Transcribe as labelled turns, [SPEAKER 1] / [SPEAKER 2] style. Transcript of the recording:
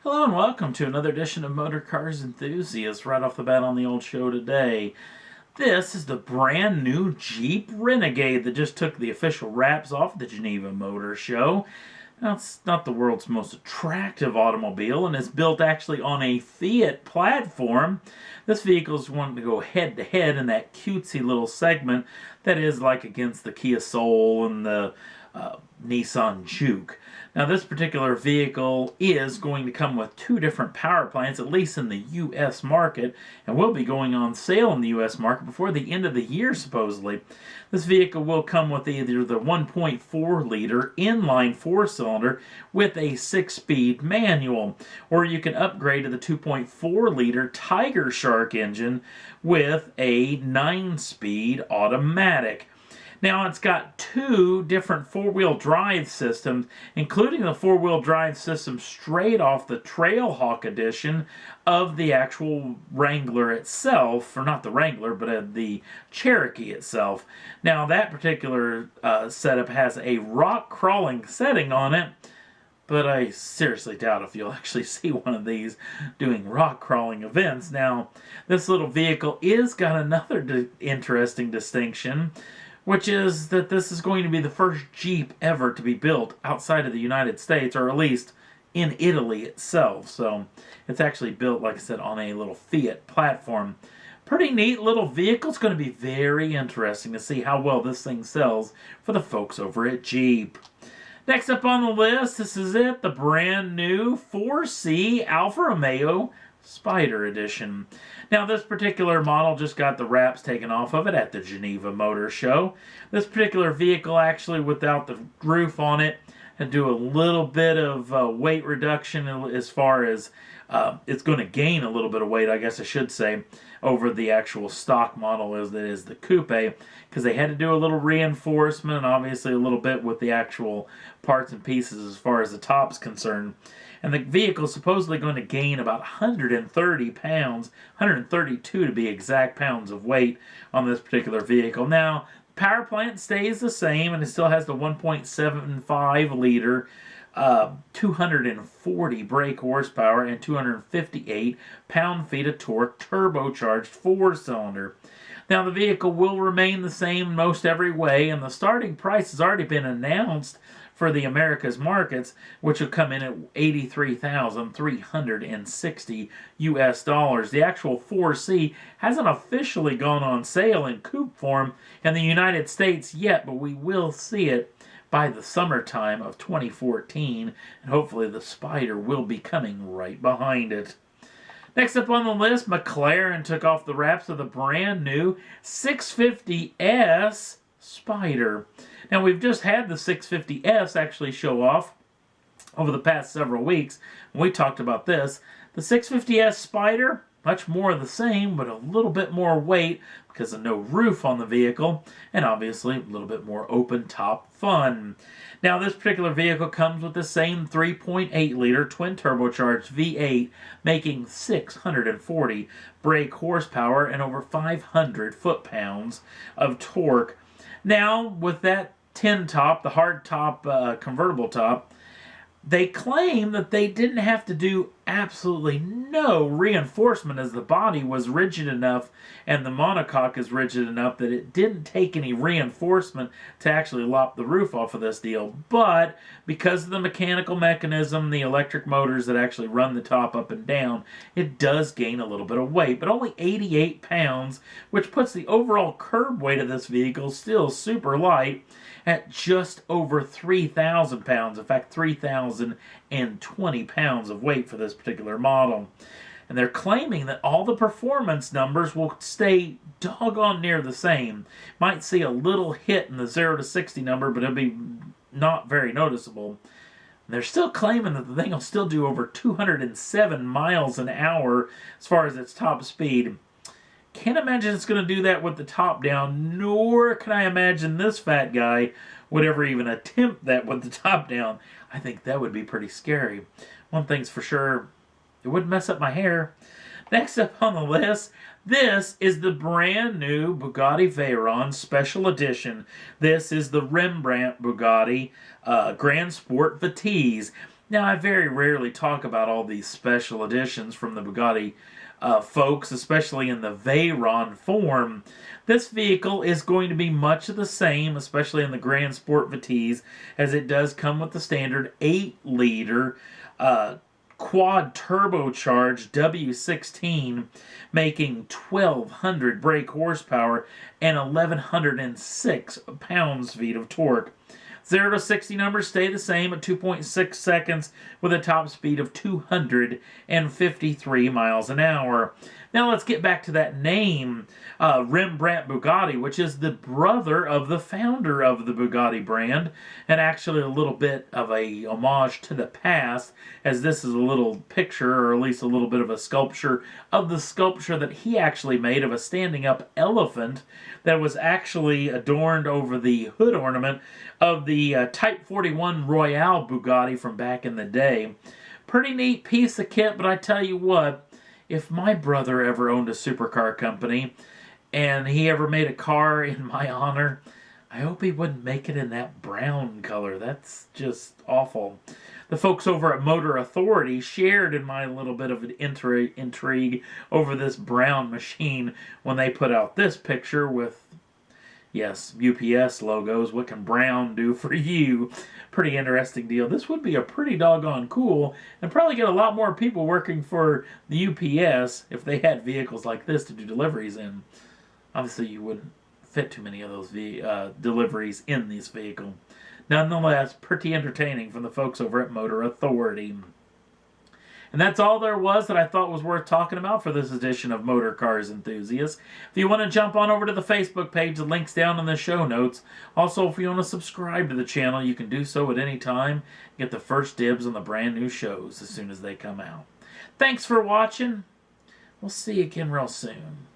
[SPEAKER 1] Hello and welcome to another edition of Motor Cars Enthusiasts. Right off the bat on the old show today, this is the brand new Jeep Renegade that just took the official wraps off the Geneva Motor Show. Now, it's not the world's most attractive automobile, and it's built actually on a Fiat platform. This vehicle is wanting to go head-to-head in that cutesy little segment that is like against the Kia Soul and the Nissan Juke. Now, this particular vehicle is going to come with two different power plants, at least in the U.S. market, and will be going on sale in the U.S. market before the end of the year, supposedly. This vehicle will come with either the 1.4-liter inline four-cylinder with a 6-speed manual, or you can upgrade to the 2.4-liter Tiger Shark engine with a 9-speed automatic. Now, it's got two different four-wheel drive systems, including the four-wheel drive system straight off the Trailhawk edition of the actual Wrangler itself, or not the Wrangler, but the Cherokee itself. Now, that particular setup has a rock crawling setting on it, but I seriously doubt if you'll actually see one of these doing rock crawling events. Now, this little vehicle is got another interesting distinction, which is that this is going to be the first Jeep ever to be built outside of the United States, or at least in Italy itself. So it's actually built, like I said, on a little Fiat platform. Pretty neat little vehicle. It's going to be very interesting to see how well this thing sells for the folks over at Jeep. Next up on the list, this is it, the brand new 4C Alfa Romeo Spyder edition. Now, this particular model just got the wraps taken off of it at the Geneva Motor Show. This particular vehicle, actually, without the roof on it, had to do a little bit of weight reduction as far as it's going to gain a little bit of weight, I guess I should say, over the actual stock model as it is the coupe, because they had to do a little reinforcement, and obviously a little bit with the actual parts and pieces as far as the top's concerned. And the vehicle is supposedly going to gain about 130 pounds, 132 to be exact pounds of weight on this particular vehicle. Now, the power plant stays the same, and it still has the 1.75 liter 240 brake horsepower and 258 pound-feet of torque turbocharged four-cylinder. Now, the vehicle will remain the same most every way, and the starting price has already been announced for the Americas markets, which will come in at $83,360 US dollars. The actual 4C hasn't officially gone on sale in coupe form in the United States yet, but we will see it by the summertime of 2014, and hopefully the Spyder will be coming right behind it. Next up on the list, McLaren took off the wraps of the brand new 650S Spyder. Now, we've just had the 650S actually show off over the past several weeks. We talked about this. The 650S Spyder, much more of the same, but a little bit more weight because of no roof on the vehicle, and obviously a little bit more open-top fun. Now, this particular vehicle comes with the same 3.8-liter twin-turbocharged V8, making 640 brake horsepower and over 500 foot-pounds of torque. Now, with that tin top, the hard top convertible top, they claim that they didn't have to do absolutely no reinforcement, as the body was rigid enough and the monocoque is rigid enough that it didn't take any reinforcement to actually lop the roof off of this deal. But because of the mechanical mechanism, the electric motors that actually run the top up and down, it does gain a little bit of weight, but only 88 pounds, which puts the overall curb weight of this vehicle still super light at just over 3,000 pounds. In fact, 3,020 pounds of weight for this particular model. And they're claiming that all the performance numbers will stay doggone near the same. Might see a little hit in the 0 to 60 number, but it'll be not very noticeable. And they're still claiming that the thing will still do over 207 miles an hour as far as its top speed. Can't imagine it's going to do that with the top down, nor can I imagine this fat guy would ever even attempt that with the top down. I think that would be pretty scary. One thing's for sure, it wouldn't mess up my hair. Next up on the list, this is the brand new Bugatti Veyron Special Edition. This is the Rembrant Bugatti Grand Sport Vitesse. Now, I very rarely talk about all these special editions from the Bugatti folks, especially in the Veyron form. This vehicle is going to be much of the same, especially in the Grand Sport Vitesse, as it does come with the standard 8-liter quad turbocharged W16, making 1,200 brake horsepower and 1,106 pounds-feet of torque. 0 to 60 numbers stay the same at 2.6 seconds with a top speed of 253 miles an hour. Now let's get back to that name, Rembrant Bugatti, which is the brother of the founder of the Bugatti brand, and actually a little bit of a homage to the past, as this is a little picture, or at least a little bit of a sculpture, of the sculpture that he actually made of a standing-up elephant that was actually adorned over the hood ornament of the Type 41 Royale Bugatti from back in the day. Pretty neat piece of kit, but I tell you what, if my brother ever owned a supercar company and he ever made a car in my honor, I hope he wouldn't make it in that brown color. That's just awful. The folks over at Motor Authority shared in my little bit of an intrigue over this brown machine when they put out this picture with, yes, UPS logos. What can brown do for you? Pretty interesting deal. This would be a pretty doggone cool, and probably get a lot more people working for the UPS if they had vehicles like this to do deliveries in. Obviously, you wouldn't fit too many of those deliveries in this vehicle. Nonetheless, pretty entertaining from the folks over at Motor Authority. And that's all there was that I thought was worth talking about for this edition of Motor Cars Enthusiasts. If you want to jump on over to the Facebook page, the link's down in the show notes. Also, if you want to subscribe to the channel, you can do so at any time. Get the first dibs on the brand new shows as soon as they come out. Thanks for watching. We'll see you again real soon.